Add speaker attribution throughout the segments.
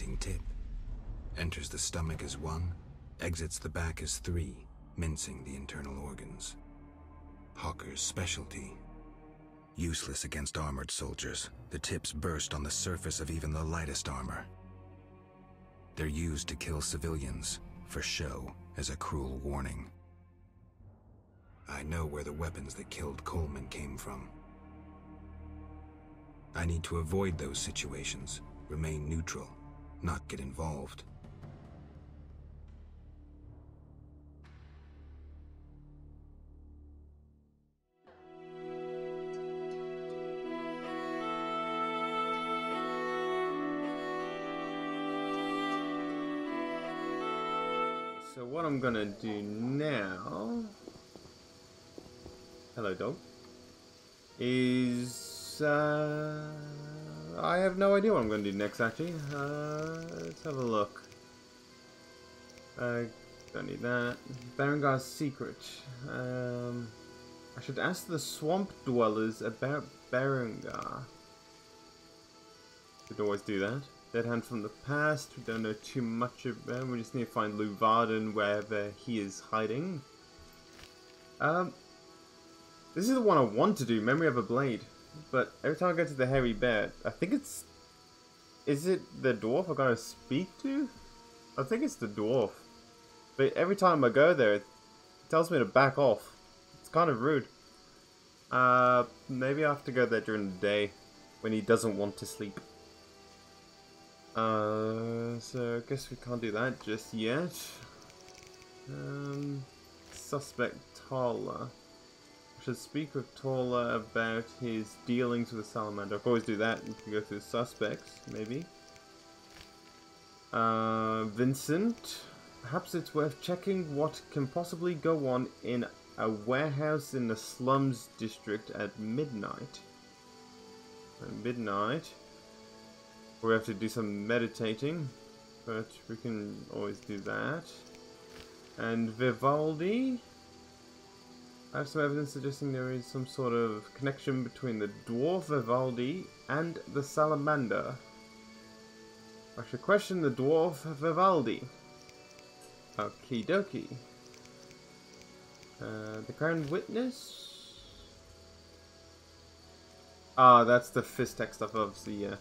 Speaker 1: pointing tip. Enters the stomach as 1, exits the back as 3, mincing the internal organs. Hawker's specialty. Useless against armored soldiers, the tips burst on the surface of even the lightest armor. They're used to kill civilians, for show, as a cruel warning. I know where the weapons that killed Coleman came from. I need to avoid those situations, remain neutral, not get involved.
Speaker 2: So what I'm gonna do now, hello dog, is I have no idea what I'm gonna do next actually. Let's have a look. Don't need that. Berengar's secret. I should ask the swamp dwellers about Berengar. Could always do that. Dead hand from the past, we don't know too much about him, we just need to find Lou Varden wherever he is hiding. This is the one I want to do, Memory of a Blade. But every time I go to the hairy bear, I think it's... Is it the dwarf I gotta speak to? I think it's the dwarf. But every time I go there, it tells me to back off. It's kind of rude. Maybe I have to go there during the day, when he doesn't want to sleep. So I guess we can't do that just yet. Suspect Thaler. I should speak with Thaler about his dealings with the salamander. I can always do that. We can go through the suspects, maybe. Vincent. Perhaps it's worth checking what can possibly go on in a warehouse in the slums district at midnight. At midnight. We have to do some meditating, but we can always do that. And Vivaldi. I have some evidence suggesting there is some sort of connection between the dwarf Vivaldi and the salamander. I should question the dwarf Vivaldi. Okie dokie. The Crown Witness? Ah, that's the Fistech stuff, obviously, yeah.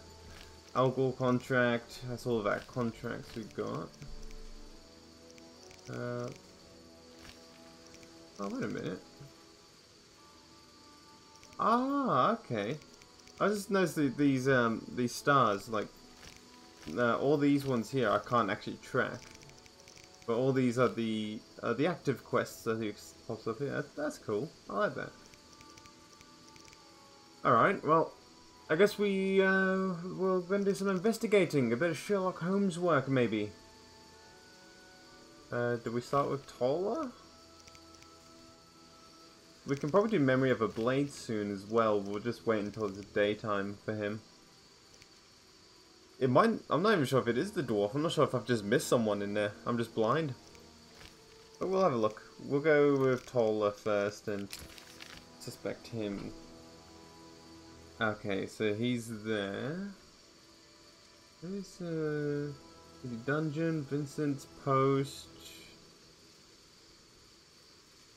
Speaker 2: Alcohol contract, that's all of our contracts we've got. Oh, wait a minute. Ah, okay. I just noticed that these stars, like, all these ones here I can't actually track. But all these are the active quests that it pops up here. That's cool. I like that. Alright, well, I guess we're going to do some investigating. A bit of Sherlock Holmes work, maybe. Do we start with Thaler? We can probably do Memory of a Blade soon as well. We'll just wait until it's daytime for him. It might... I'm not even sure if it is the dwarf. I'm not sure if I've just missed someone in there. I'm just blind. But we'll have a look. We'll go with Thaler first and suspect him. Okay, so he's there. There's the dungeon, Vincent's post.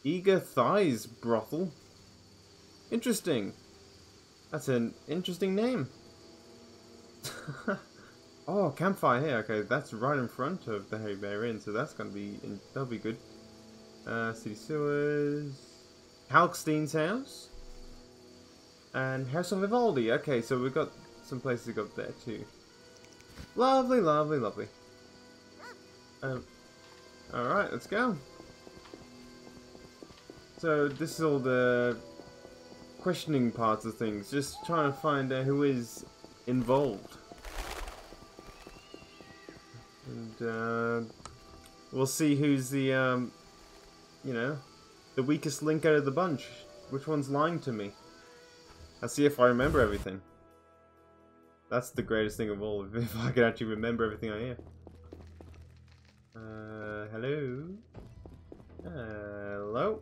Speaker 2: Eager Thighs Brothel. Interesting. That's an interesting name. Oh, campfire here. Okay, that's right in front of the Hairy Bear Inn, so that's gonna be that'll be good. City sewers, Halkstein's house, and House of Vivaldi. Okay, so we've got some places to go up there too. Lovely, lovely, lovely. All right, let's go. So this is all the questioning parts of things, just trying to find out who is involved. And we'll see who's the, you know, the weakest link out of the bunch. Which one's lying to me? I'll see if I remember everything. That's the greatest thing of all, if I could actually remember everything I hear. Hello? Hello?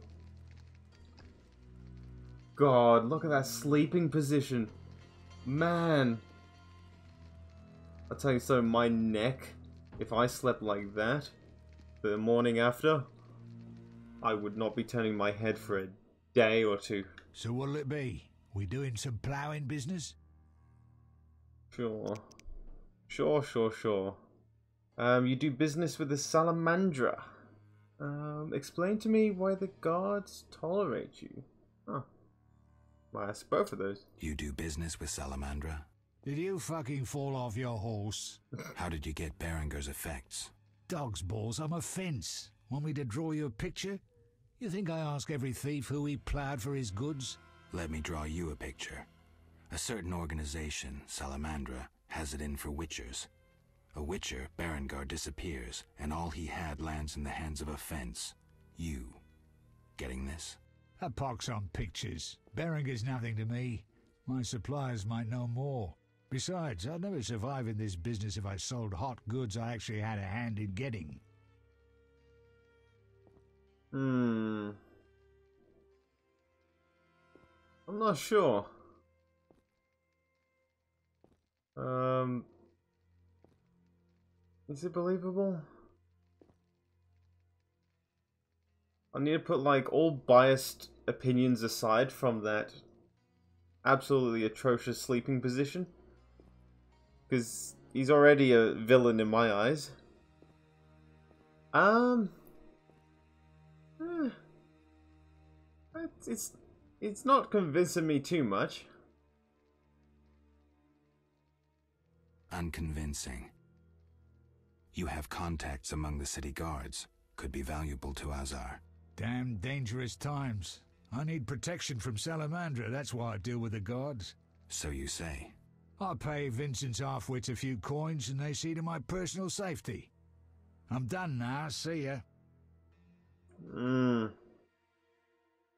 Speaker 2: God, look at that sleeping position. Man. I'll tell you so, my neck, if I slept like that the morning after, I would not be turning my head for a day or two.
Speaker 3: So what'll it be? We doing some ploughing business?
Speaker 2: Sure. Sure. You do business with the salamandra. Explain to me why the guards tolerate you. Huh. Well, that's both of those.
Speaker 1: You do business with salamandra?
Speaker 3: Did you fucking fall off your horse?
Speaker 1: How did you get Berengar's effects?
Speaker 3: Dog's balls, I'm a fence. Want me to draw you a picture? You think I ask every thief who he ploughed for his goods?
Speaker 1: Let me draw you a picture. A certain organization, Salamandra, has it in for witchers. A witcher, Berengar, disappears, and all he had lands in the hands of a fence. You. Getting this?
Speaker 3: A pox on pictures. Berengar's nothing to me. My suppliers might know more. Besides, I'd never survive in this business if I sold hot goods I actually had a hand in getting.
Speaker 2: I'm not sure. Is it believable? I need to put like all biased opinions aside from that absolutely atrocious sleeping position, because he's already a villain in my eyes. It's not convincing me too much.
Speaker 1: Unconvincing. You have contacts among the city guards. Could be valuable to Azar.
Speaker 3: Damn dangerous times. I need protection from Salamandra, that's why I deal with the guards.
Speaker 1: So you say.
Speaker 3: I pay Vincent's half-wits a few coins and they see to my personal safety. I'm done now, see ya.
Speaker 2: You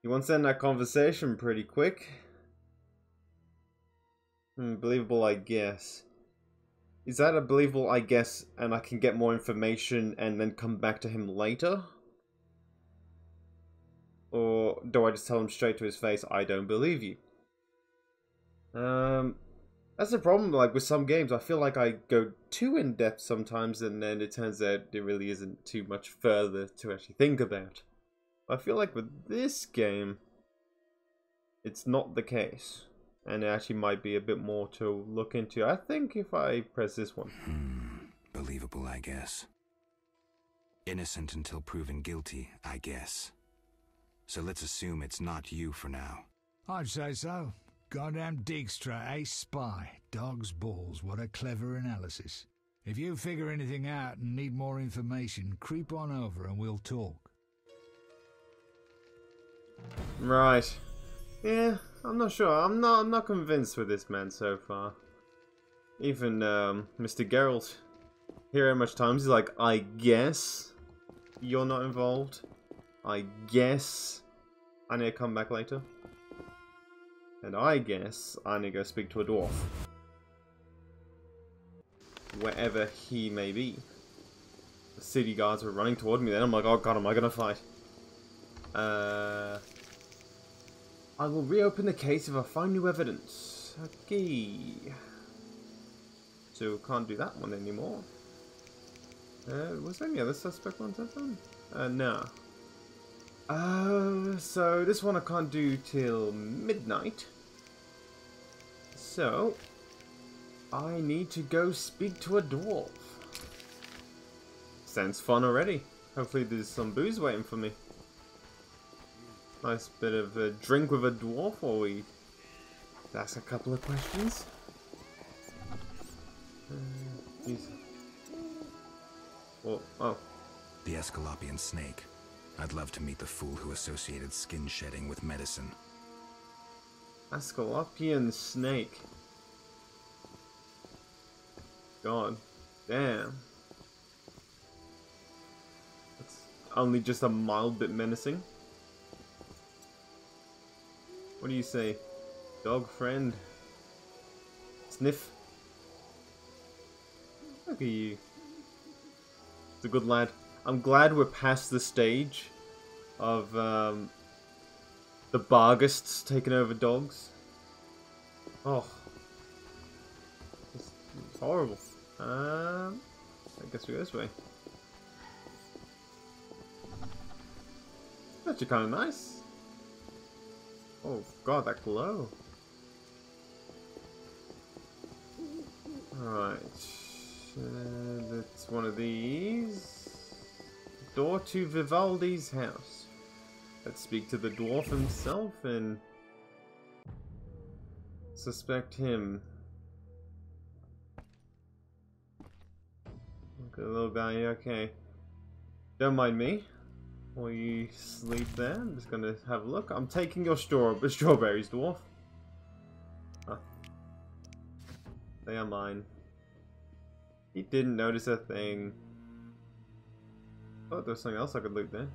Speaker 2: want to end that conversation pretty quick. Believable, I guess. Is that a believable, I guess, and I can get more information and then come back to him later? Or do I just tell him straight to his face, I don't believe you? That's the problem, like, with some games. I feel like I go too in-depth sometimes, and then it turns out there really isn't too much further to actually think about. I feel like with this game, it's not the case. And it actually might be a bit more to look into. I think if I press this one.
Speaker 1: Believable, I guess. Innocent until proven guilty, I guess. So let's assume it's not you for now.
Speaker 3: I'd say so. Goddamn Dijkstra, ace spy. Dog's balls, what a clever analysis. If you figure anything out and need more information, creep on over and we'll talk.
Speaker 2: Right. Yeah, I'm not sure. I'm not convinced with this man so far. Even Mr. Geralt. Here how much times he's like, I guess you're not involved. I guess I need to come back later. And I guess I need to go speak to a dwarf. Wherever he may be. The city guards were running toward me then. I'm like, oh god, am I gonna fight? I will reopen the case if I find new evidence. Okay. So can't do that one anymore. Was there any other suspect ones I've done? No. So this one I can't do till midnight. So I need to go speak to a dwarf. Sounds fun already. Hopefully there's some booze waiting for me. Nice bit of a drink with a dwarf while we ask a couple of questions. Well, oh.
Speaker 1: The Escalopian snake. I'd love to meet the fool who associated skin shedding with medicine.
Speaker 2: Asclepian snake. God damn. It's only just a mild bit menacing. What do you say? Dog friend? Sniff? Look at you. It's a good lad. I'm glad we're past the stage of the barghists taking over dogs. Oh. It's horrible. I guess we go this way. That's actually kind of nice. Oh god, that glow. Alright. That's one of these. Door to Vivaldi's house. Let's speak to the dwarf himself and suspect him. Okay, little guy, okay. Don't mind me. While you sleep there, I'm just gonna have a look. I'm taking your strawberries, dwarf. Huh. They are mine. He didn't notice a thing. Oh, there's something else I could loot there.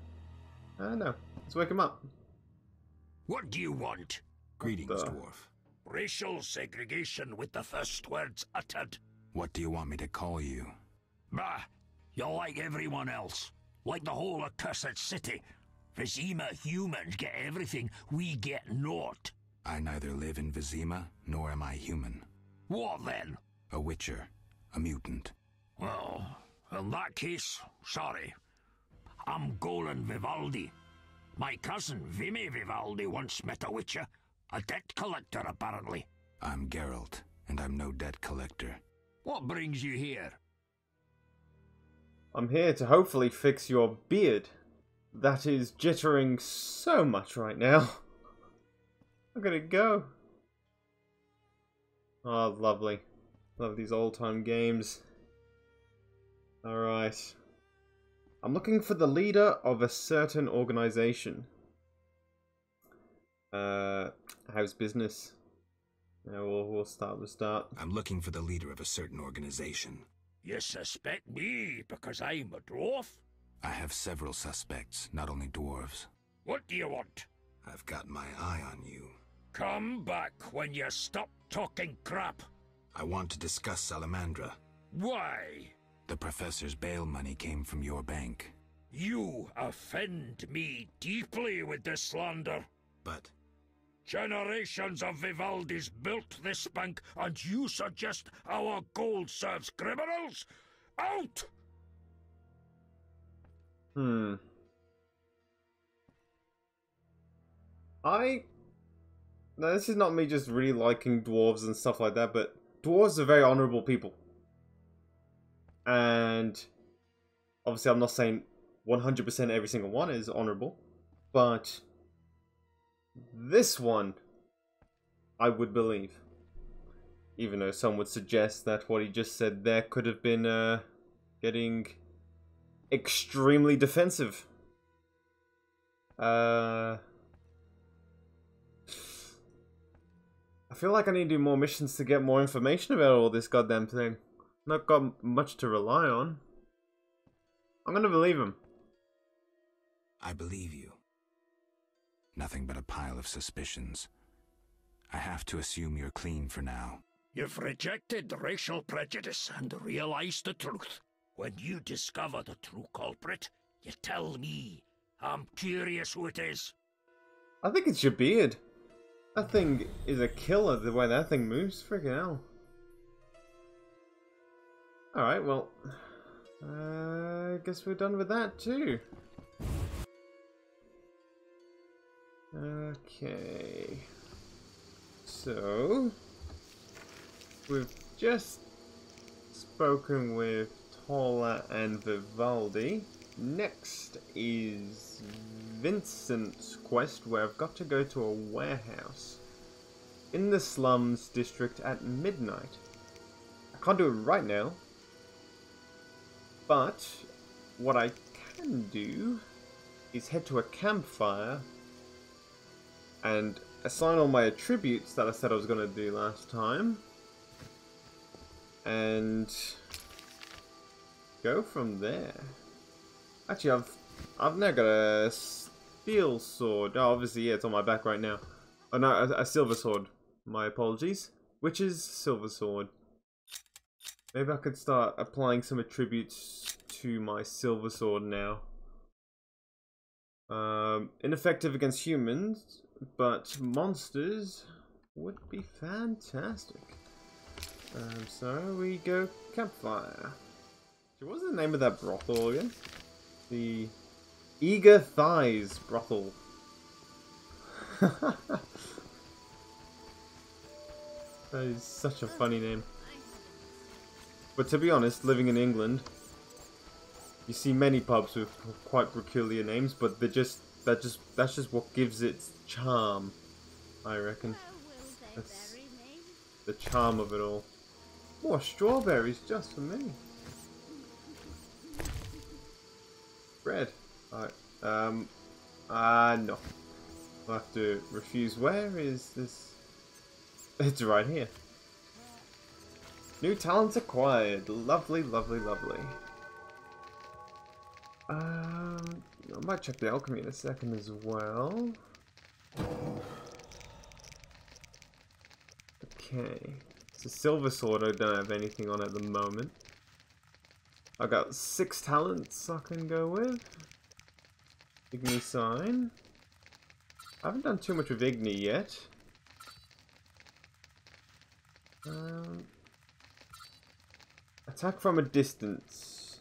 Speaker 2: No. Let's wake him up.
Speaker 4: What do you want?
Speaker 1: Greetings, dwarf.
Speaker 4: Racial segregation with the first words uttered.
Speaker 1: What do you want me to call you?
Speaker 4: Bah! You're like everyone else. Like the whole accursed city. Vizima humans get everything, we get naught.
Speaker 1: I neither live in Vizima, nor am I human.
Speaker 4: What then?
Speaker 1: A witcher. A mutant.
Speaker 4: Well, in that case, sorry. I'm Golan Vivaldi. My cousin, Vimy Vivaldi, once met a witcher. A debt collector, apparently.
Speaker 1: I'm Geralt, and I'm no debt collector.
Speaker 4: What brings you here?
Speaker 2: I'm here to hopefully fix your beard. That is jittering so much right now. Look at it go. Oh, lovely. Love these old-time games. Alright. I'm looking for the leader of a certain organization. How's business? Yeah, we'll start with the start.
Speaker 1: I'm looking for the leader of a certain organization.
Speaker 4: You suspect me because I'm a dwarf?
Speaker 1: I have several suspects, not only dwarves.
Speaker 4: What do you want?
Speaker 1: I've got my eye on you.
Speaker 4: Come back when you stop talking crap.
Speaker 1: I want to discuss Salamandra.
Speaker 4: Why?
Speaker 1: The professor's bail money came from your bank.
Speaker 4: You offend me deeply with this slander.
Speaker 1: But
Speaker 4: Generations of Vivaldis built this bank, and you suggest our gold serves criminals? Out!
Speaker 2: Now, this is not me just really liking dwarves and stuff like that, but dwarves are very honourable people. And obviously I'm not saying 100% every single one is honourable, but this one I would believe. Even though some would suggest that what he just said there could have been getting extremely defensive. I feel like I need to do more missions to get more information about all this goddamn thing. Not got much to rely on. I'm gonna believe him.
Speaker 1: I believe you. Nothing but a pile of suspicions. I have to assume you're clean for now.
Speaker 4: You've rejected racial prejudice and realized the truth. When you discover the true culprit, you tell me. I'm curious who it is.
Speaker 2: I think it's your beard. That thing is a killer, the way that thing moves. Freaking hell. Alright, well, I guess we're done with that too. Okay. So, we've just spoken with Thaler and Vivaldi. Next is Vincent's quest, where I've got to go to a warehouse in the slums district at midnight. I can't do it right now, but what I can do is head to a campfire and assign all my attributes that I said I was going to do last time, and go from there. Actually, I've now got a steel sword. Oh, obviously, yeah, it's on my back right now. Oh no, a silver sword. My apologies. Witch's silver sword. Maybe I could start applying some attributes to my silver sword now. Ineffective against humans, but monsters would be fantastic. So we go campfire. What was the name of that brothel again? The Eager Thighs brothel. That is such a funny name. But to be honest, living in England, you see many pubs with quite peculiar names, but that's just what gives it charm, I reckon. That's the charm of it all. More strawberries just for me. Bread. Alright. No. I'll have to refuse. Where is this? It's right here. New talents acquired. Lovely, lovely, lovely. I might check the alchemy in a second as well. Okay. It's a silver sword. I don't have anything on at the moment. I got 6 talents I can go with. Igni sign. I haven't done too much with Igni yet. Attack from a distance.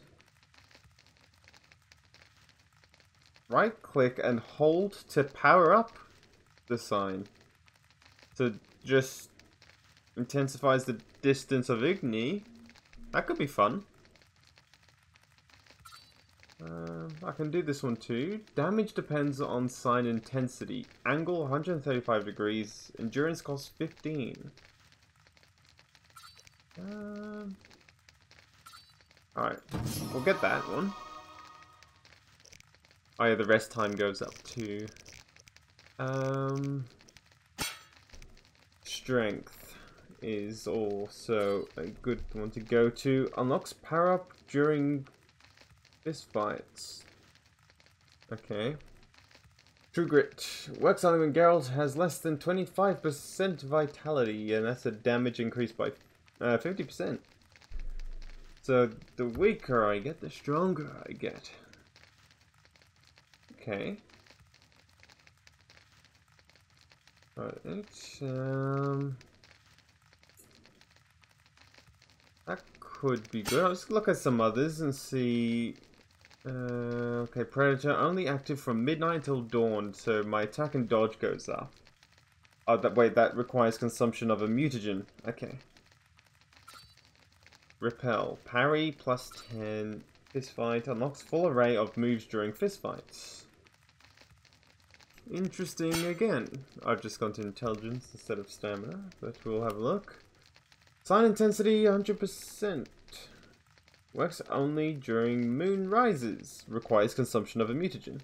Speaker 2: Right click and hold to power up the sign. So just intensifies the distance of Igni. That could be fun. I can do this one too. Damage depends on sign intensity. Angle 135 degrees. Endurance costs 15. Alright, we'll get that one. Oh yeah, the rest time goes up too. Strength is also a good one to go to. Unlocks power up during fist fights. Okay. True Grit. Works only when Geralt has less than 25% vitality, and that's a damage increase by 50%. So the weaker I get, the stronger I get. Okay. Alright. That could be good. I'll just look at some others and see. Okay, Predator only active from midnight until dawn, so my attack and dodge goes up. Oh, that requires consumption of a mutagen. Okay. Repel. Parry plus 10. Fistfight unlocks full array of moves during fistfights. Interesting again. I've just gone to intelligence instead of stamina, but we'll have a look. Sign intensity 100%. Works only during moon rises. Requires consumption of a mutagen.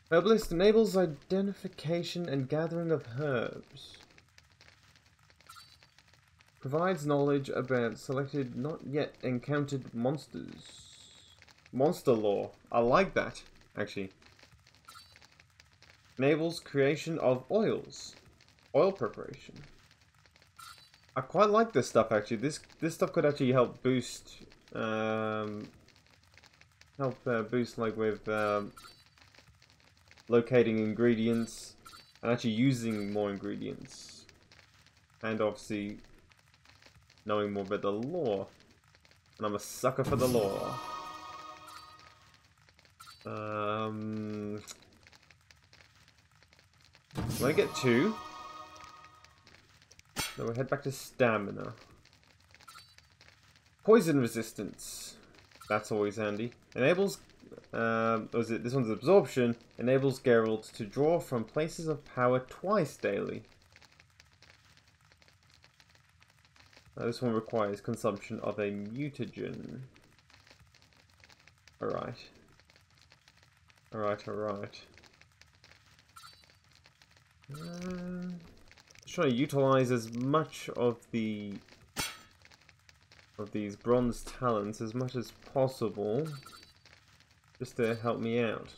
Speaker 2: Herbalist enables identification and gathering of herbs. Provides knowledge about selected not yet encountered monsters. Monster lore. I like that, actually. Enables creation of oils. Oil preparation. I quite like this stuff actually. This stuff could actually help boost boost like with locating ingredients and actually using more ingredients. And obviously knowing more about the lore. And I'm a sucker for the lore. Let me get 2. So we'll head back to stamina. Poison resistance. That's always handy. Enables. This one's absorption. Enables Geralt to draw from places of power twice daily. This one requires consumption of a mutagen. Alright. Alright. Trying to utilize as much of these bronze talents as much as possible, just to help me out.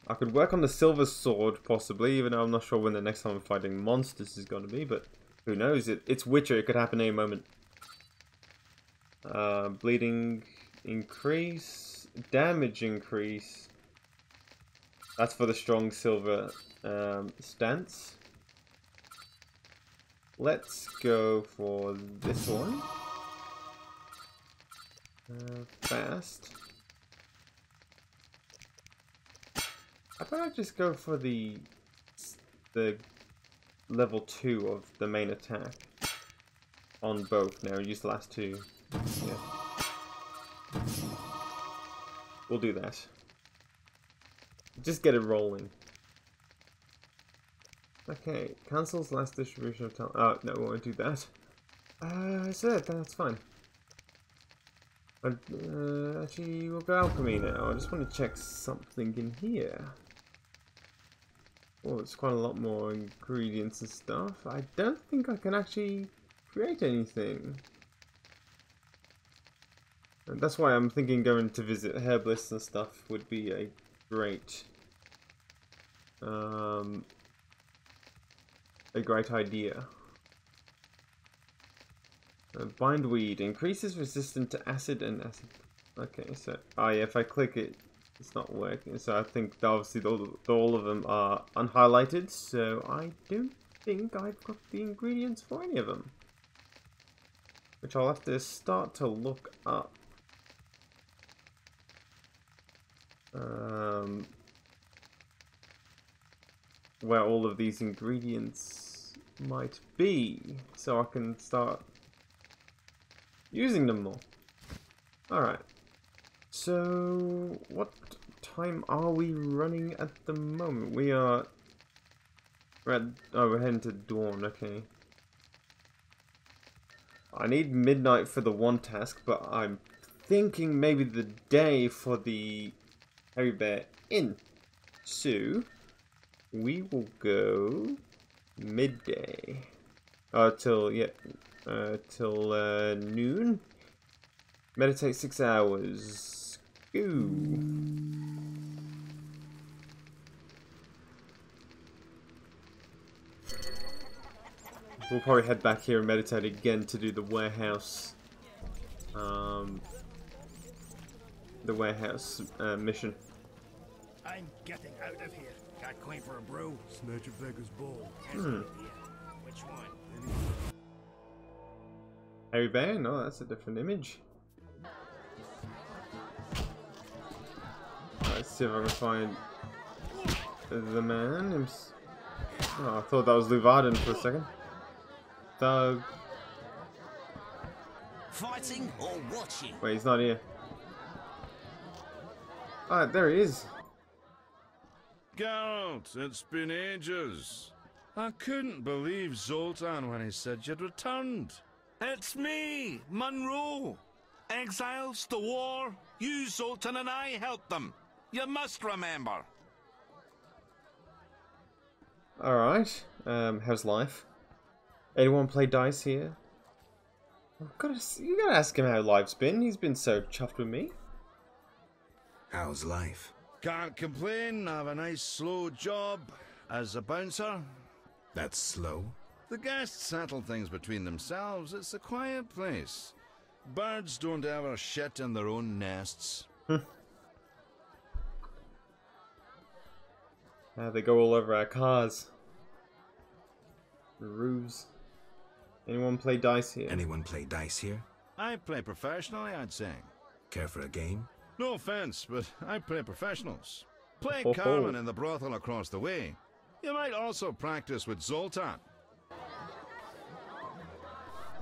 Speaker 2: I could work on the silver sword possibly, even though I'm not sure when the next time I'm fighting monsters is going to be, but who knows? It's Witcher, it could happen any moment. Bleeding increase, damage increase. That's for the strong silver stance. let's go for this one. Fast. How about I just go for the level 2 of the main attack on both now, use the last 2. Yeah. We'll do that. Just get it rolling. Okay, cancels last distribution of talent. Oh, no, we won't do that. So that's fine. Actually, we'll go alchemy now. I just want to check something in here. Oh, it's quite a lot more ingredients and stuff. I don't think I can actually create anything. And that's why I'm thinking going to visit Herbalist and stuff would be a great idea. Bindweed increases resistance to acid and acid. Okay, so yeah, if I click it, it's not working. So I think that obviously all of them are unhighlighted. So I don't think I've got the ingredients for any of them, which I'll have to start to look up. Where all of these ingredients might be, so I can start using them more. Alright, so what time are we running at the moment? we're heading to dawn. Okay, I need midnight for the one task, but I'm thinking maybe the day for the Hairy Bear Inn. So we will go midday till noon. Meditate 6 hours. Go. We'll probably head back here and meditate again to do the warehouse. Mission.
Speaker 4: I'm getting out of here. Got coin for a brew.
Speaker 5: Snatch a beggar's bowl.
Speaker 4: Which one?
Speaker 2: Hairy Bear? No, that's a different image. Let's see if I can find the man. Oh, I thought that was Luvarden for a second. Thug.
Speaker 6: Fighting or watching?
Speaker 2: Wait, he's not here. Ah, there he is.
Speaker 5: Geralt, it's been ages. I couldn't believe Zoltan when he said you'd returned.
Speaker 7: It's me, Munro. Exiles, the war. You, Zoltan, and I helped them. You must remember.
Speaker 2: Alright. How's life? Anyone play dice here? You gotta ask him how life's been. He's been so chuffed with me.
Speaker 1: How's life?
Speaker 5: Can't complain. I have a nice slow job as a bouncer.
Speaker 1: That's slow?
Speaker 5: The guests settle things between themselves. It's a quiet place. Birds don't ever shit in their own nests.
Speaker 2: They go all over our cars. Ruse. Anyone play dice here?
Speaker 1: Anyone play dice here?
Speaker 5: I play professionally, I'd say.
Speaker 1: Care for a game?
Speaker 5: No offense, but I play professionals. Play
Speaker 2: Ho, ho.
Speaker 5: Carmen in the brothel across the way. You might also practice with Zoltan.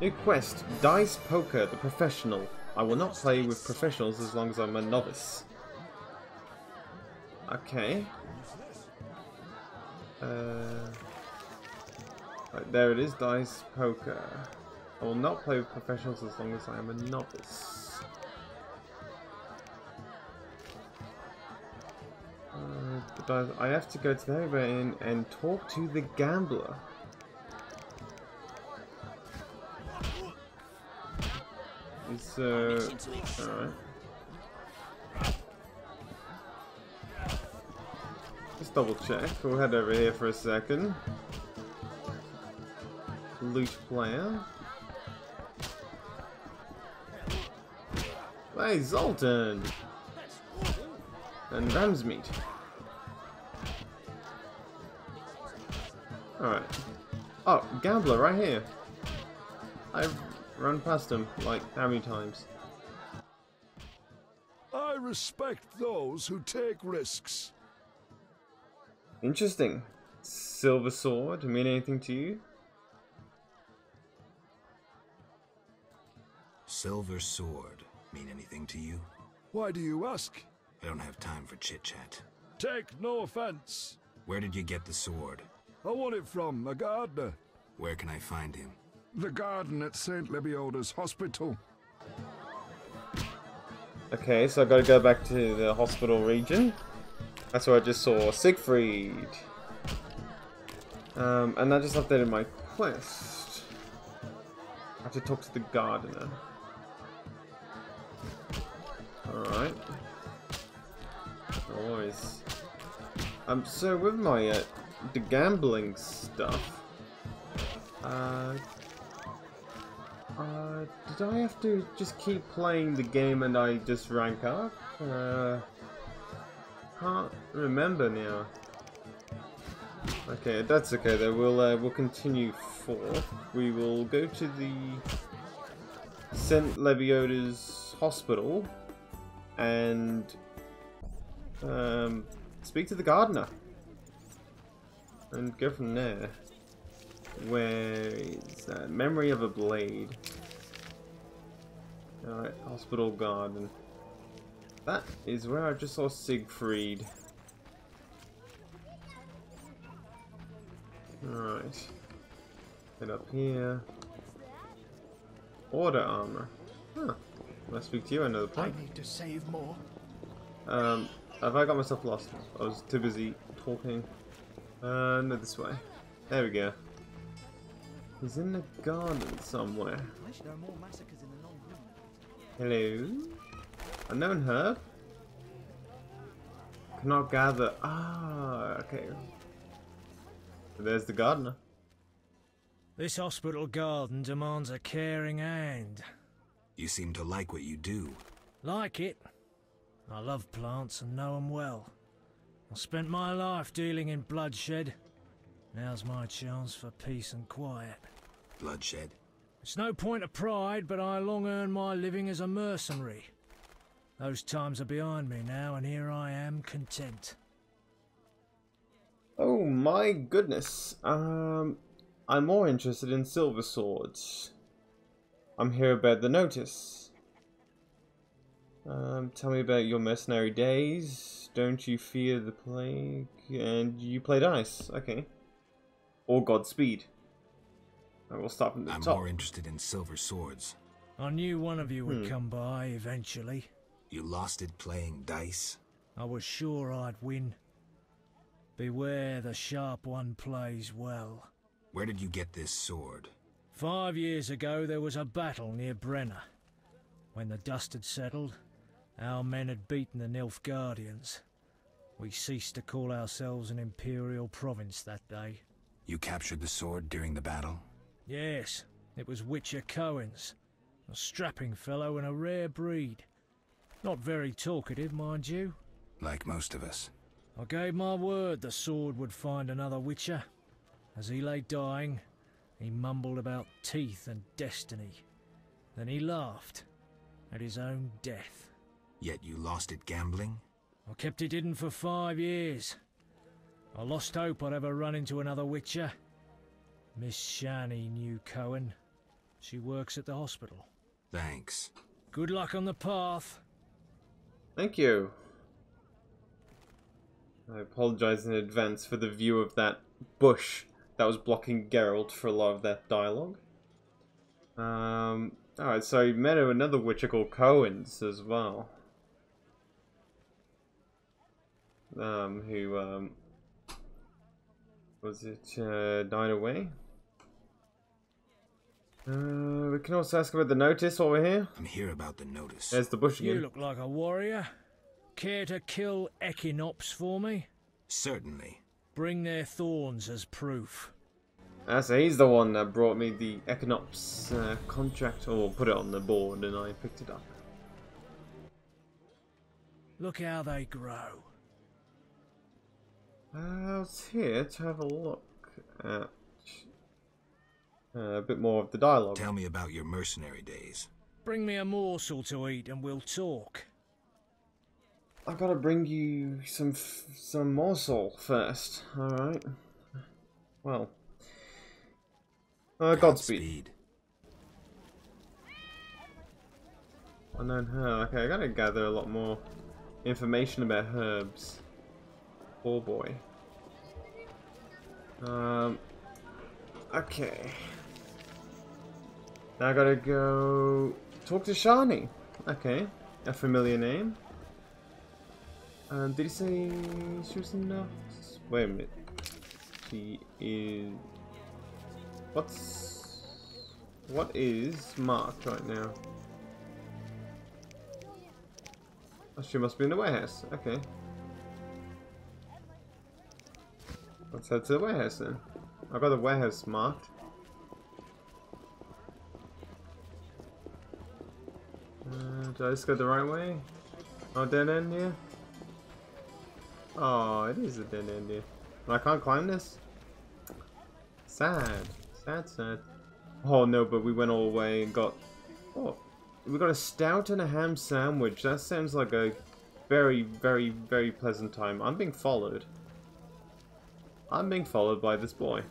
Speaker 2: New quest. Dice Poker, the professional. I will not play with professionals as long as I'm a novice. Okay. Right, there it is, Dice Poker. I will not play with professionals as long as I am a novice. I have to go to the Hairy Inn and talk to the gambler. It's alright. Just double check. We'll head over here for a second. Loot player. Hey, Zoltan! And ram's meat. Alright. Oh, gambler right here. I've run past him like how many times?
Speaker 3: I respect those who take risks.
Speaker 2: Interesting. Silver sword, mean anything to you?
Speaker 1: Silver sword mean anything to you?
Speaker 3: Why do you ask?
Speaker 1: I don't have time for chit-chat.
Speaker 3: Take no offense.
Speaker 1: Where did you get the sword?
Speaker 3: I want it from a gardener.
Speaker 1: Where can I find him?
Speaker 3: The garden at St. Lebioda's hospital.
Speaker 2: Okay, so I gotta go back to the hospital region. That's where I just saw Siegfried. And I just updated my quest. I have to talk to the gardener. Alright. No worries. So with my the gambling stuff, did I have to just keep playing the game and I just rank up? Can't remember now. Okay, that's okay though. We'll continue forth. We will go to the St. Lebioda's hospital and speak to the gardener and go from there. Where is that? Memory of a blade. Alright, hospital garden. That is where I just saw Siegfried. Alright. Head up here. Order armor. Huh. I'll speak to you another point.
Speaker 8: I need to save more.
Speaker 2: Have I got myself lost? I was too busy talking. No, this way. There we go. He's in the garden somewhere. Hello? Unknown herb? Cannot gather. Ah, okay. There's the gardener.
Speaker 9: This hospital garden demands a caring hand.
Speaker 1: You seem to like what you do.
Speaker 9: Like it? I love plants and know them well. I spent my life dealing in bloodshed. Now's my chance for peace and quiet.
Speaker 1: Bloodshed?
Speaker 9: It's no point of pride, but I long earned my living as a mercenary. Those times are behind me now, and here I am, content.
Speaker 2: Oh my goodness. I'm more interested in silver swords. I'm here about the notice. Tell me about your mercenary days. Don't you fear the plague? And you play dice. Okay. Or Godspeed. I will stop at the
Speaker 1: I'm
Speaker 2: top.
Speaker 1: more interested in silver swords.
Speaker 9: I knew one of you would come by eventually.
Speaker 1: You lost it playing dice?
Speaker 9: I was sure I'd win. Beware the sharp one plays well.
Speaker 1: Where did you get this sword?
Speaker 9: 5 years ago there was a battle near Brenner. When the dust had settled, our men had beaten the Nilfgaardians. We ceased to call ourselves an imperial province that day.
Speaker 1: You captured the sword during the battle?
Speaker 9: Yes, it was Witcher Cohen's. A strapping fellow and a rare breed. Not very talkative, mind you.
Speaker 1: Like most of us.
Speaker 9: I gave my word the sword would find another Witcher. As he lay dying, he mumbled about teeth and destiny. Then he laughed at his own death.
Speaker 1: Yet you lost it gambling?
Speaker 9: I kept it hidden for 5 years. I lost hope I'd ever run into another Witcher. Miss Shani knew Cohen. She works at the hospital.
Speaker 1: Thanks.
Speaker 9: Good luck on the path.
Speaker 2: Thank you. I apologize in advance for the view of that bush that was blocking Geralt for a lot of that dialogue. Alright, so you met another Witcher called Cohen's as well. Who, was it, died away? We can also ask about the notice while we're here.
Speaker 1: I'm here about the notice.
Speaker 2: There's the bush again.
Speaker 9: You look like a warrior. Care to kill Echinops for me?
Speaker 1: Certainly.
Speaker 9: Bring their thorns as proof.
Speaker 2: So he's the one that brought me the Echinops contract, or put it on the board, and I picked it up.
Speaker 9: Look how they grow.
Speaker 2: I was here to have a look at A bit more of the dialogue.
Speaker 1: Tell me about your mercenary days.
Speaker 9: Bring me a morsel to eat and we'll talk.
Speaker 2: I gotta bring you some morsel first. Alright. Well. Godspeed. Unknown herb. Okay, I gotta gather a lot more information about herbs. Oh boy. Okay. Now I gotta go talk to Shani. Okay, a familiar name. Did he say she was enough? Wait a minute. She is. What is marked right now? Oh, she must be in the warehouse. Okay. Let's head to the warehouse then. I got the warehouse marked. Did I just go the right way? Oh, dead end here? Oh, it is a dead end here. I can't climb this? Sad. Sad, sad. Oh no, but we went all the way and got... Oh, we got a stout and a ham sandwich. That sounds like a very, very, very pleasant time. I'm being followed. I'm being followed by this boy.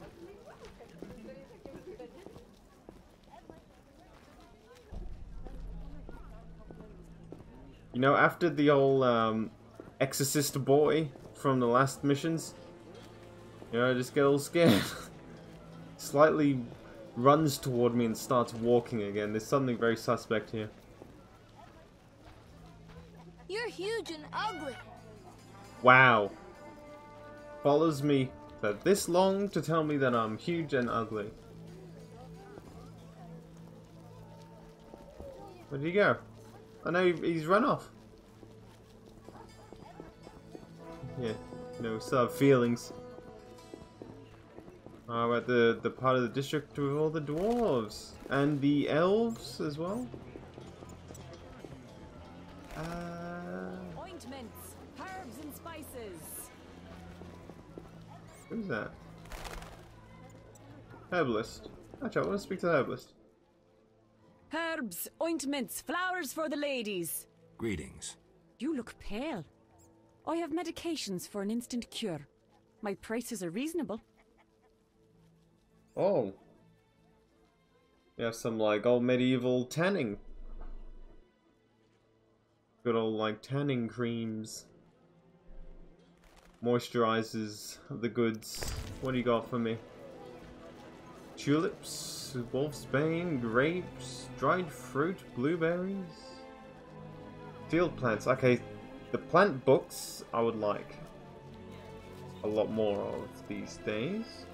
Speaker 2: You know, after the old exorcist boy from the last missions, you know, I just get a little scared. Slightly runs toward me and starts walking again. There's something very suspect here.
Speaker 8: You're huge and ugly.
Speaker 2: Wow. Follows me for this long to tell me that I'm huge and ugly. Where did he go? I know he's run off. Yeah, no, still have feelings. We're at the part of the district with all the dwarves. And the elves as well.
Speaker 10: Ointments, herbs and spices.
Speaker 2: Who's that? Herbalist. Actually, I want to speak to the herbalist.
Speaker 10: Herbs, ointments, flowers for the ladies.
Speaker 1: Greetings.
Speaker 10: You look pale. I have medications for an instant cure. My prices are reasonable.
Speaker 2: Oh. You have some, like, old medieval tanning. Good old, like, tanning creams. Moisturizers of the goods. What do you got for me? Tulips, wolfsbane, grapes, dried fruit, blueberries. Field plants. Okay, the plant books I would like a lot more of these days.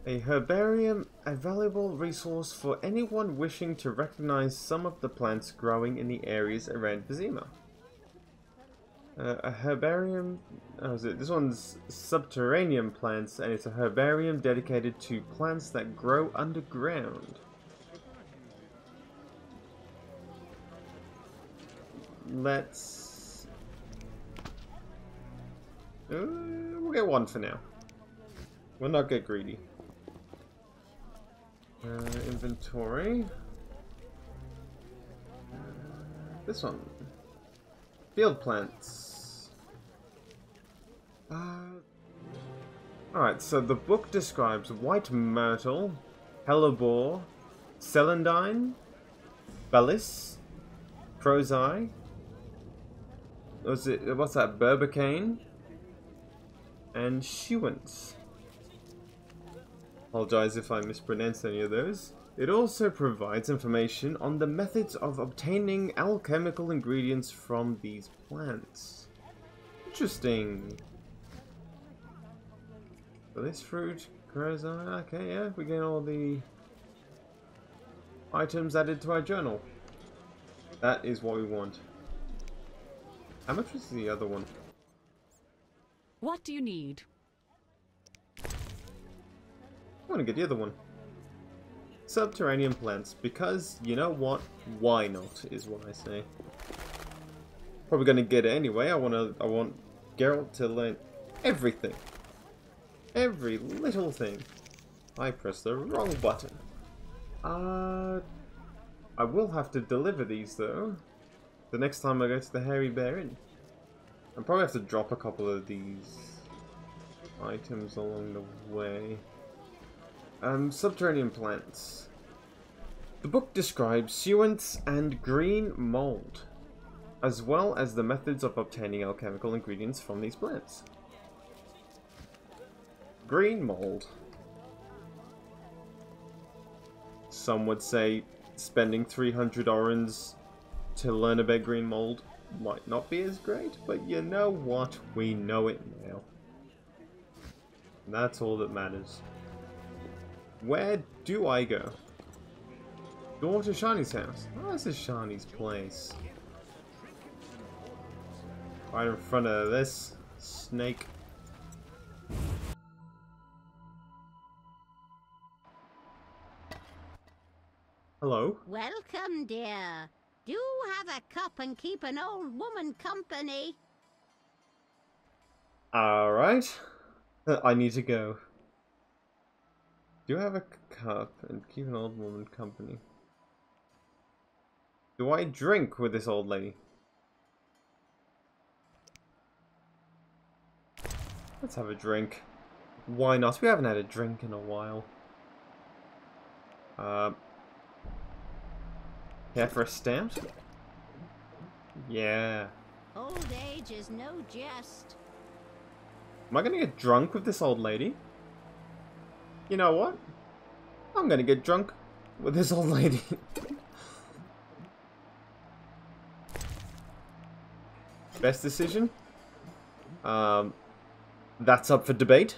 Speaker 2: A herbarium, a valuable resource for anyone wishing to recognize some of the plants growing in the areas around Vizima. A herbarium, this one's subterranean plants, and it's a herbarium dedicated to plants that grow underground. Let's... we'll get one for now. We'll not get greedy. Inventory. This one. Field plants. Alright, so the book describes white myrtle, hellebore, celandine, balis, crow's-eye. What's that? Burbicane, and shuants. Apologize if I mispronounced any of those. It also provides information on the methods of obtaining alchemical ingredients from these plants. Interesting. So this fruit, crow's eye, okay, yeah, we get all the items added to our journal. That is what we want. How much was the other one?
Speaker 10: What do you need?
Speaker 2: I want to get the other one. Subterranean plants, because, you know what? Why not, is what I say. Probably gonna get it anyway. I want Geralt to learn everything. Every little thing. I pressed the wrong button. I will have to deliver these though. The next time I go to the Hairy Bear Inn. I'll probably have to drop a couple of these items along the way. Subterranean plants. The book describes suants and green mold, as well as the methods of obtaining alchemical ingredients from these plants. Green mold. Some would say spending 300 orens to learn about green mold might not be as great, but you know what? We know it now. And that's all that matters. Where do I go? Go to Shani's house. Oh, this is Shani's place. Right in front of this snake. Hello?
Speaker 11: Welcome, dear. Do have a cup and keep an old woman company.
Speaker 2: Alright. I need to go. Do have a cup and keep an old woman company. Do I drink with this old lady? Let's have a drink. Why not? We haven't had a drink in a while. Care for a stout? Yeah.
Speaker 11: Old age is no jest.
Speaker 2: Am I gonna get drunk with this old lady? You know what? I'm gonna get drunk with this old lady. Best decision? That's up for debate.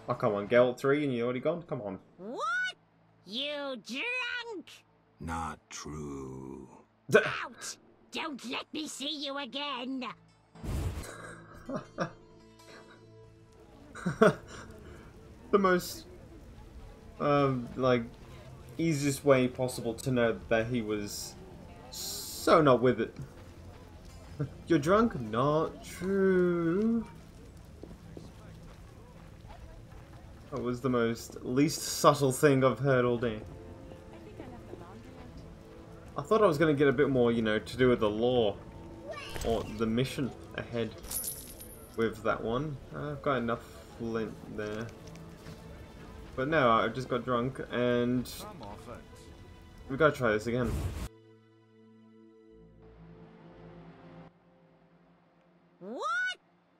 Speaker 2: Oh, come on, Geralt 3 and you already gone? Come on.
Speaker 11: What? You drunk?
Speaker 1: Not true.
Speaker 11: Out! Don't let me see you again!
Speaker 2: The most, like, easiest way possible to know that he was so not with it. You're drunk? Not true. That was the most least subtle thing I've heard all day. I thought I was going to get a bit more, you know, to do with the lore or the mission ahead with that one. I've got enough flint there. But no, I just got drunk and we gotta try this again.
Speaker 11: What?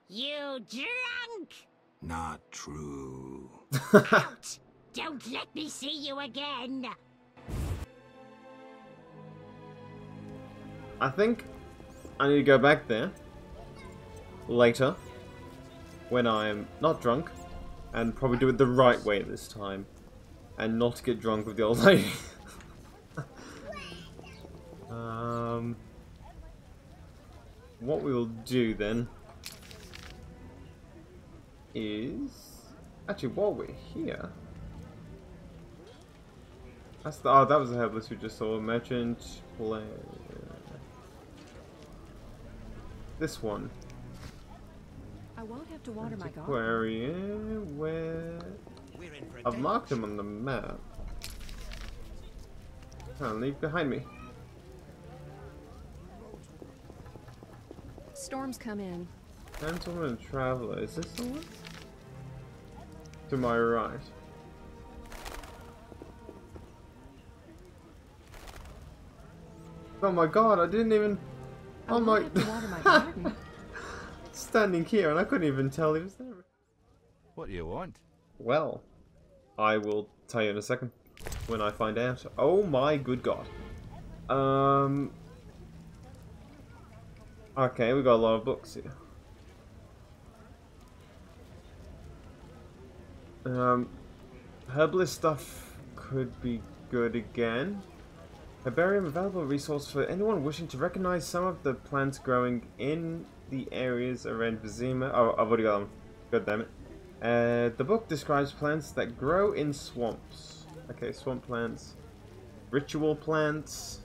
Speaker 11: You drunk?
Speaker 1: Not true.
Speaker 11: Out! Don't let me see you again!
Speaker 2: I think I need to go back there later when I'm not drunk and probably do it the right way this time and not get drunk with the old lady. What we will do then is actually while we're here. That's the, oh, that was the herbalist we just saw. Merchant player. This one.
Speaker 10: I won't have to water my garden.
Speaker 2: Antiquary, where I've marked him on the map. Can't leave behind me.
Speaker 10: Storms come in.
Speaker 2: Gentleman traveler, is this the one? To my right. Oh my god, I didn't even. Oh my. Standing here and I couldn't even tell he was there.
Speaker 5: What do you want?
Speaker 2: Well, I will tell you in a second when I find out. Oh my good god. Okay, we got a lot of books here. Herbalist stuff could be good again. Herbarium, available resource for anyone wishing to recognize some of the plants growing in the areas around Vizima. Oh, I've already got them. God damn it. The book describes plants that grow in swamps. Okay, swamp plants. Ritual plants.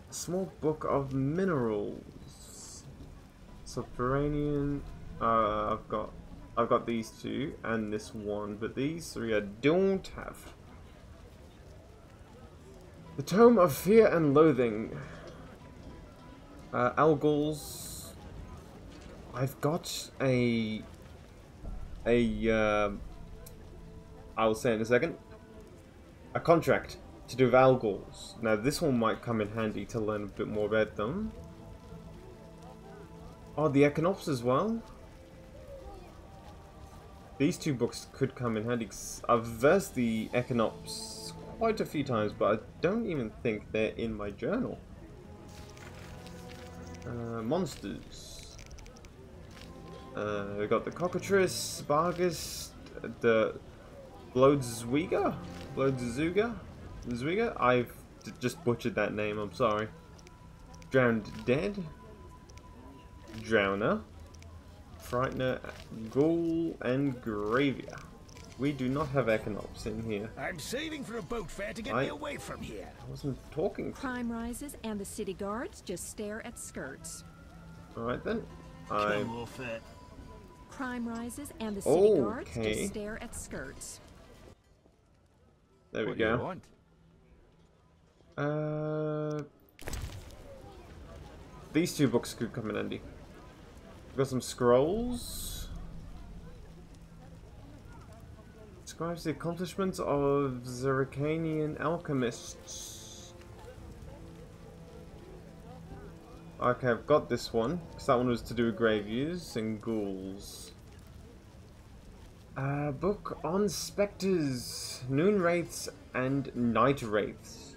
Speaker 2: A small book of minerals. Subterranean. I've got I've got these two and this one, but these three I don't have. The Tome of Fear and Loathing. Algol's. I've got a I'll say in a second. A contract to do with Algol's. Now this one might come in handy to learn a bit more about them. Oh, the Equinops as well. These two books could come in handy. I've versed the Equinops quite a few times, but I don't even think they're in my journal. Monsters. We got the Cockatrice, Bargus, the Blodzwiga? Zwiga? I've just butchered that name, I'm sorry. Drowned Dead. Drowner. Frightener, Ghoul, and Gravia. We do not have Equinops in here.
Speaker 3: I'm saving for a boat fair to get me away from here.
Speaker 2: I wasn't talking.
Speaker 10: Crime rises and the city guards just stare at skirts.
Speaker 2: Alright then.
Speaker 10: Crime rises and the city guards just stare at skirts.
Speaker 2: There we
Speaker 5: What do you
Speaker 2: go.
Speaker 5: want?
Speaker 2: These two books could come in handy. We've got some scrolls. Describes the accomplishments of Zerrikanian alchemists. Okay, I've got this one, because that one was to do with grave use and ghouls. Book on specters, noon wraiths, and night wraiths.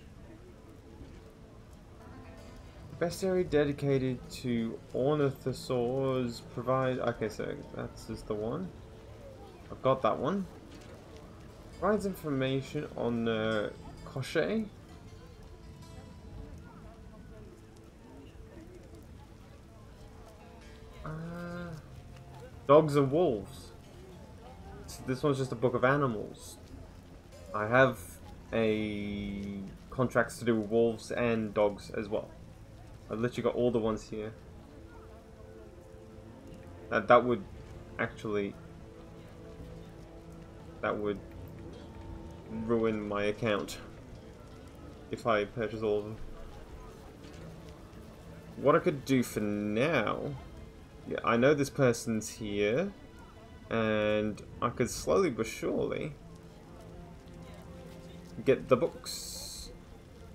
Speaker 2: Bestiary dedicated to ornithosaurs provide... Okay, so that's just the one. I've got that one. Provides information on the Cochet. Dogs and wolves. So this one's just a book of animals. I have a contracts to do with wolves and dogs as well. I've literally got all the ones here. That would actually... That would ruin my account if I purchase all of them. What I could do for now... Yeah, I know this person's here. And I could slowly but surely get the books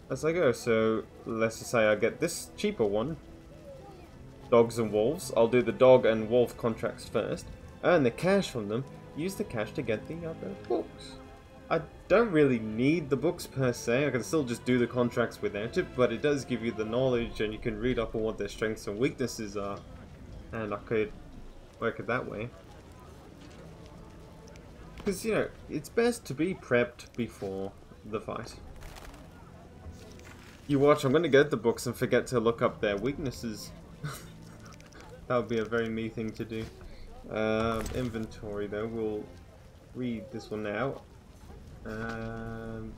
Speaker 2: as I go. So let's just say I get this cheaper one, dogs and wolves. I'll do the dog and wolf contracts first, earn the cash from them, use the cash to get the other books. I don't really need the books per se. I can still just do the contracts without it, but it does give you the knowledge and you can read up on what their strengths and weaknesses are, and I could work it that way. Because, you know, it's best to be prepped before the fight. You watch, I'm going to get the books and forget to look up their weaknesses. That would be a very me thing to do. Inventory, though, we'll read this one now. The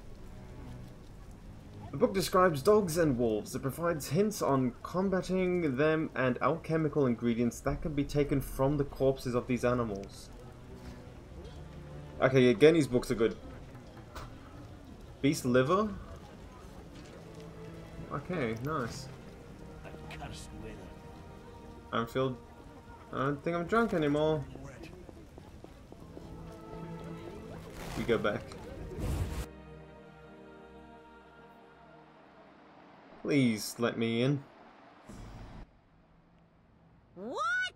Speaker 2: book describes dogs and wolves. It provides hints on combating them and alchemical ingredients that can be taken from the corpses of these animals. Okay, again, these books are good. Beast liver. Okay, nice. I don't think I'm drunk anymore. We go back. Please let me in.
Speaker 11: What?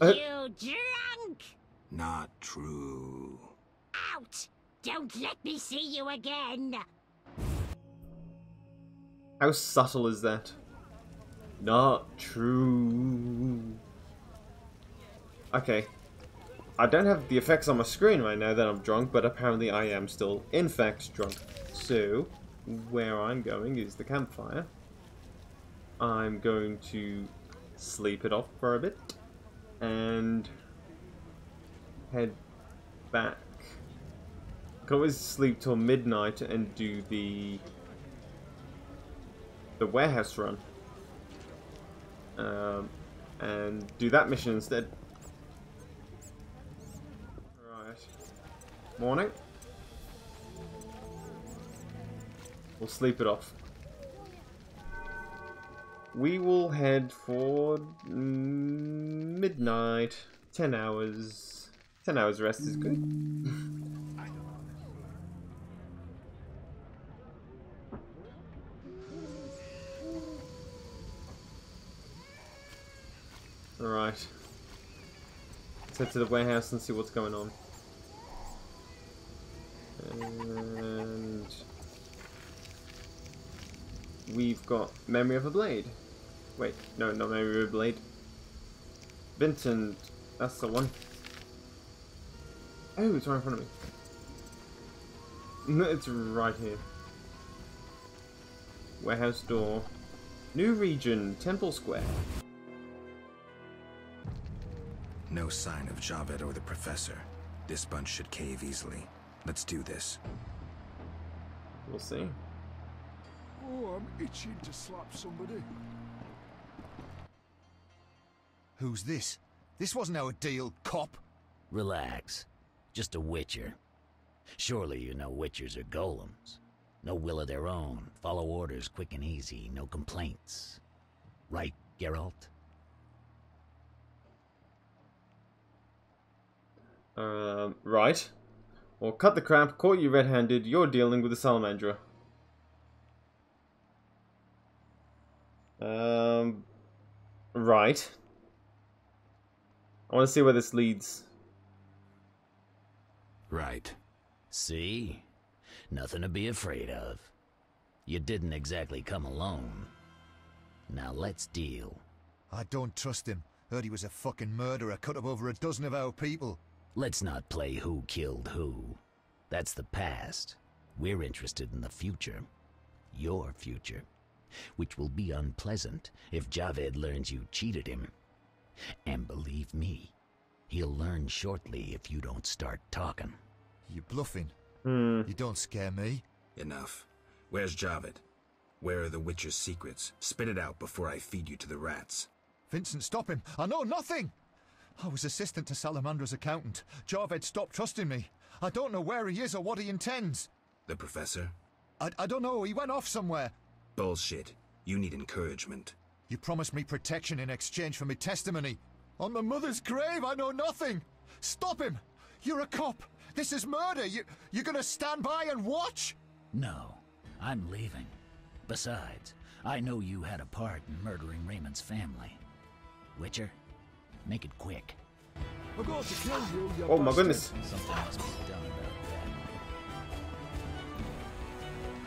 Speaker 11: You drunk?
Speaker 1: Not true.
Speaker 11: Out! Don't let me see you again!
Speaker 2: How subtle is that? Not true. Okay. I don't have the effects on my screen right now that I'm drunk, but apparently I am still, in fact, drunk. So, where I'm going is the campfire. I'm going to sleep it off for a bit and head back. I can always sleep till midnight and do the warehouse run. And do that mission instead. Morning. We'll sleep it off. We will head for midnight. 10 hours. 10 hours rest is good. Alright. Let's head to the warehouse and see what's going on. And we've got Memory of a Blade. Wait, no, not Memory of a Blade. Vincent, that's the one. Oh, it's right in front of me. No, it's right here. Warehouse door. New region, Temple Square.
Speaker 1: No sign of Javed or the Professor. This bunch should cave easily. Let's do this.
Speaker 2: We'll see.
Speaker 3: Oh, I'm itching to slap somebody.
Speaker 12: Who's this? This wasn't our deal, cop.
Speaker 6: Relax. Just a witcher. Surely you know witchers are golems. No will of their own. Follow orders quick and easy. No complaints. Right, Geralt?
Speaker 2: Right. Well, cut the crap. Caught you red-handed. You're dealing with the salamandra. Right. I want to see where this leads.
Speaker 1: Right.
Speaker 6: See? Nothing to be afraid of. You didn't exactly come alone. Now let's deal.
Speaker 12: I don't trust him. Heard he was a fucking murderer, cut up over a dozen of our people.
Speaker 6: Let's not play who killed who. That's the past. We're interested in the future. Your future. Which will be unpleasant if Javed learns you cheated him. And believe me, he'll learn shortly if you don't start talking.
Speaker 12: You bluffing? You don't scare me.
Speaker 1: Enough. Where's Javed? Where are the Witcher's secrets? Spit it out before I feed you to the rats.
Speaker 12: Vincent, stop him. I know nothing. I was assistant to Salamandra's accountant. Javed stopped trusting me. I don't know where he is or what he intends.
Speaker 1: The Professor?
Speaker 12: I don't know. He went off somewhere.
Speaker 1: Bullshit. You need encouragement.
Speaker 12: You promised me protection in exchange for my testimony. On my mother's grave, I know nothing. Stop him. You're a cop. This is murder. You're gonna stand by and watch?
Speaker 6: No, I'm leaving. Besides, I know you had a part in murdering Raymond's family. Witcher, make it quick.
Speaker 3: I'm going to kill you, you
Speaker 2: Oh my goodness.
Speaker 6: Something must be done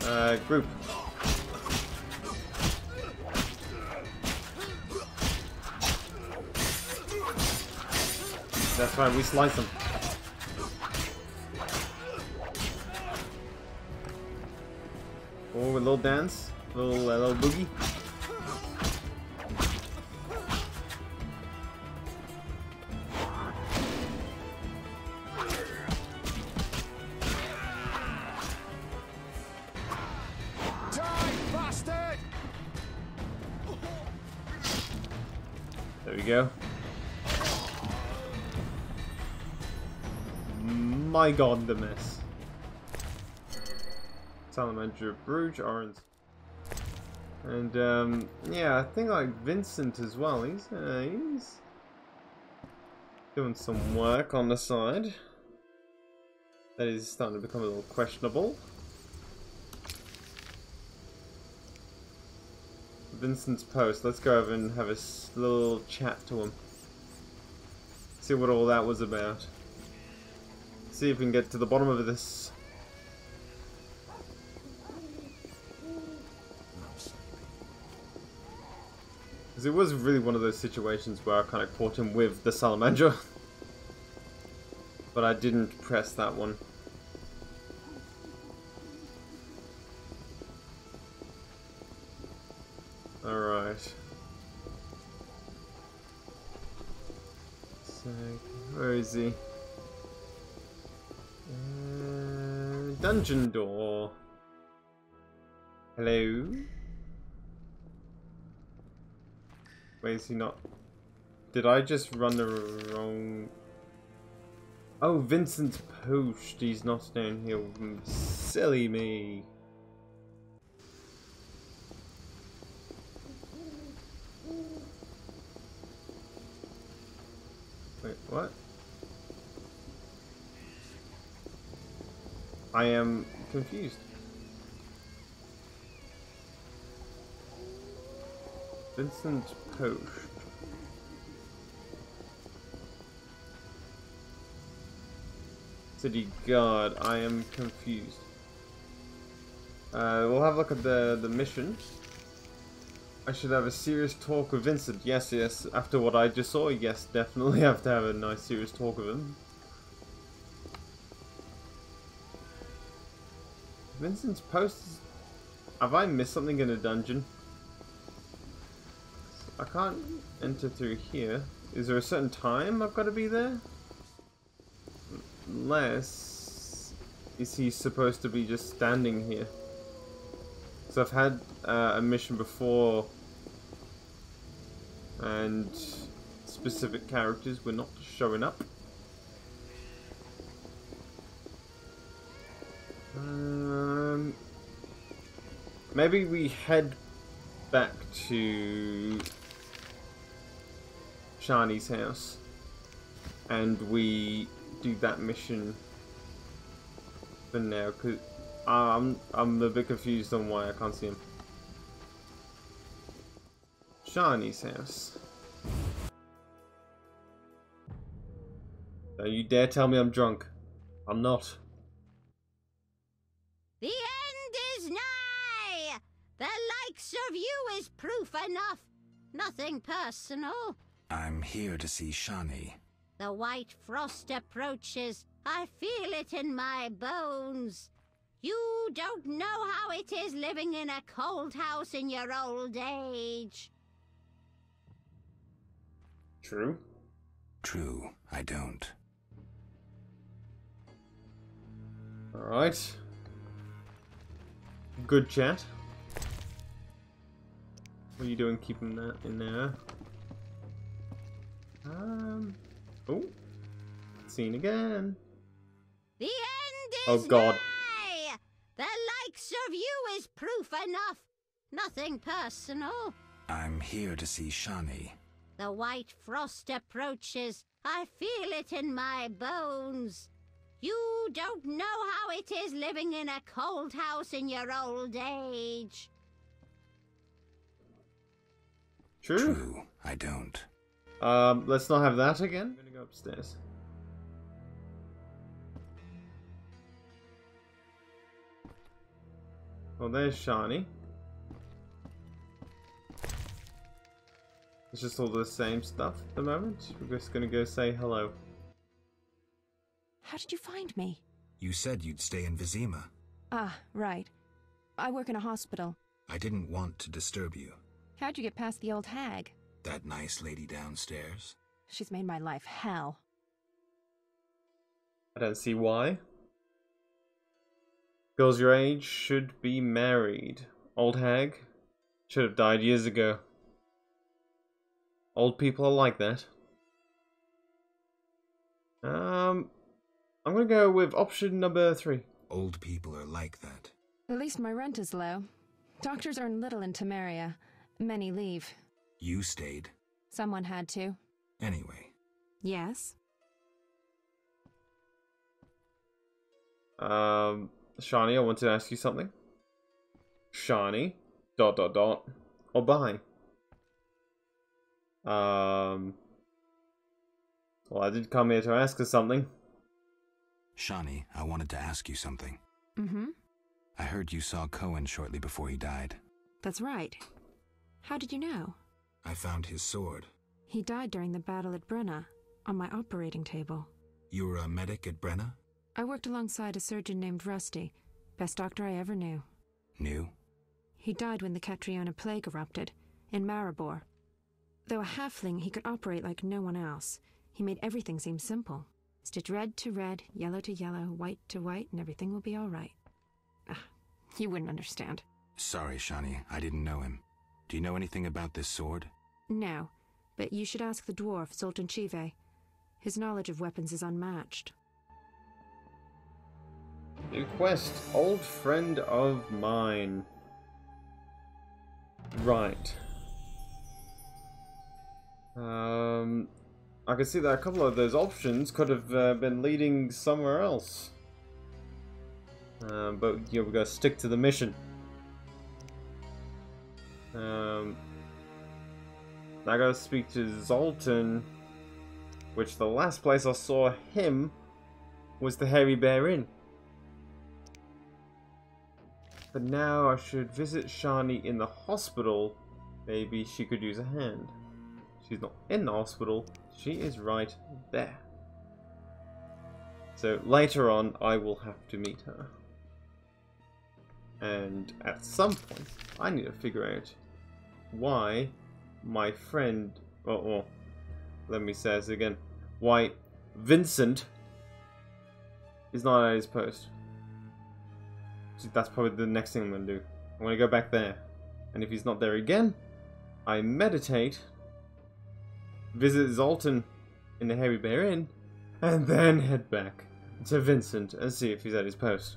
Speaker 6: about that.
Speaker 2: Group. That's right, we slice them. Oh, a little dance, little boogie.
Speaker 12: Die, bastard!
Speaker 2: There we go. My god, the mess. Salamandra, Bruys, orange. And, yeah, I think like Vincent as well. He's doing some work on the side. That is starting to become a little questionable. Vincent's post. Let's go over and have a little chat to him. See what all that was about. See if we can get to the bottom of this. Because it was really one of those situations where I kind of caught him with the salamandra. But I didn't press that one. Alright. So, where is he? Dungeon door. Hello? Wait, is he not? Did I just run the wrong... Oh, Vincent's poached. He's not down here. Silly me. Wait, what? I am confused. Vincent poached. City guard. I am confused. We'll have a look at the mission. I should have a serious talk with Vincent. Yes, yes. After what I just saw, yes, definitely have to have a nice serious talk with him. Vincent's post. Have I missed something in a dungeon? I can't enter through here. Is there a certain time I've got to be there? Unless... Is he supposed to be just standing here? So I've had a mission before and specific characters were not showing up. Maybe we head back to Shani's house and we do that mission for now, because I'm a bit confused on why I can't see him. Shani's house. Don't you dare tell me I'm drunk. I'm not.
Speaker 11: The end is nigh! The likes of you is proof enough. Nothing personal.
Speaker 1: I'm here to see Shani.
Speaker 11: The white frost approaches. I feel it in my bones. You don't know how it is living in a cold house in your old age.
Speaker 2: True.
Speaker 1: True, I don't.
Speaker 2: Alright. Good chat. What are you doing keeping that in there? Oh. Scene again.
Speaker 11: The end is
Speaker 2: oh God.
Speaker 11: nigh! The likes of you is proof enough. Nothing personal.
Speaker 1: I'm here to see Shani.
Speaker 11: The white frost approaches. I feel it in my bones. You don't know how it is living in a cold house in your old age.
Speaker 2: True.
Speaker 1: True, I don't.
Speaker 2: Let's not have that again. I'm gonna go upstairs. Well, there's Shani. It's just all the same stuff at the moment. We're just gonna go say hello.
Speaker 13: How did you find me?
Speaker 1: You said you'd stay in Vizima.
Speaker 13: Ah, right. I work in a hospital.
Speaker 1: I didn't want to disturb you.
Speaker 13: How'd you get past the old hag?
Speaker 1: That nice lady downstairs?
Speaker 13: She's made my life hell.
Speaker 2: I don't see why. Girls your age should be married. Old hag should have died years ago. Old people are like that. I'm gonna go with option number 3.
Speaker 1: Old people are like that.
Speaker 13: At least my rent is low. Doctors earn little in Temeria. Many leave.
Speaker 1: You stayed.
Speaker 13: Someone had to.
Speaker 1: Anyway.
Speaker 13: Yes?
Speaker 2: Shani, I want to ask you something. Shani, ... or bye. Well, I did come here to ask her something.
Speaker 1: Shani, I wanted to ask you something.
Speaker 13: Mm-hmm.
Speaker 1: I heard you saw Cohen shortly before he died.
Speaker 13: That's right. How did you know?
Speaker 1: I found his sword.
Speaker 13: He died during the battle at Brenna, on my operating table.
Speaker 1: You were a medic at Brenna?
Speaker 13: I worked alongside a surgeon named Rusty. Best doctor I ever knew.
Speaker 1: Knew?
Speaker 13: He died when the Catriona plague erupted, in Maribor. Though a halfling, he could operate like no one else. He made everything seem simple. Stitch red to red, yellow to yellow, white to white, and everything will be all right. You wouldn't understand.
Speaker 1: Sorry, Shani, I didn't know him. Do you know anything about this sword?
Speaker 13: No, but you should ask the dwarf, Zoltan Chive. His knowledge of weapons is unmatched.
Speaker 2: New quest, old friend of mine. Right. I can see that a couple of those options could have been leading somewhere else. But yeah, we're gonna stick to the mission. I gotta speak to Zoltan, which the last place I saw him was the Hairy Bear Inn. But now I should visit Shani in the hospital. Maybe she could use a hand. She's not in the hospital. She is right there. So later on, I will have to meet her. And at some point, I need to figure out why my friend... Oh, let me say this again. Why Vincent is not at his post. That's probably the next thing I'm going to do. I'm going to go back there. And if he's not there again, I meditate, visit Zoltan in the Hairy Bear Inn, and then head back to Vincent and see if he's at his post.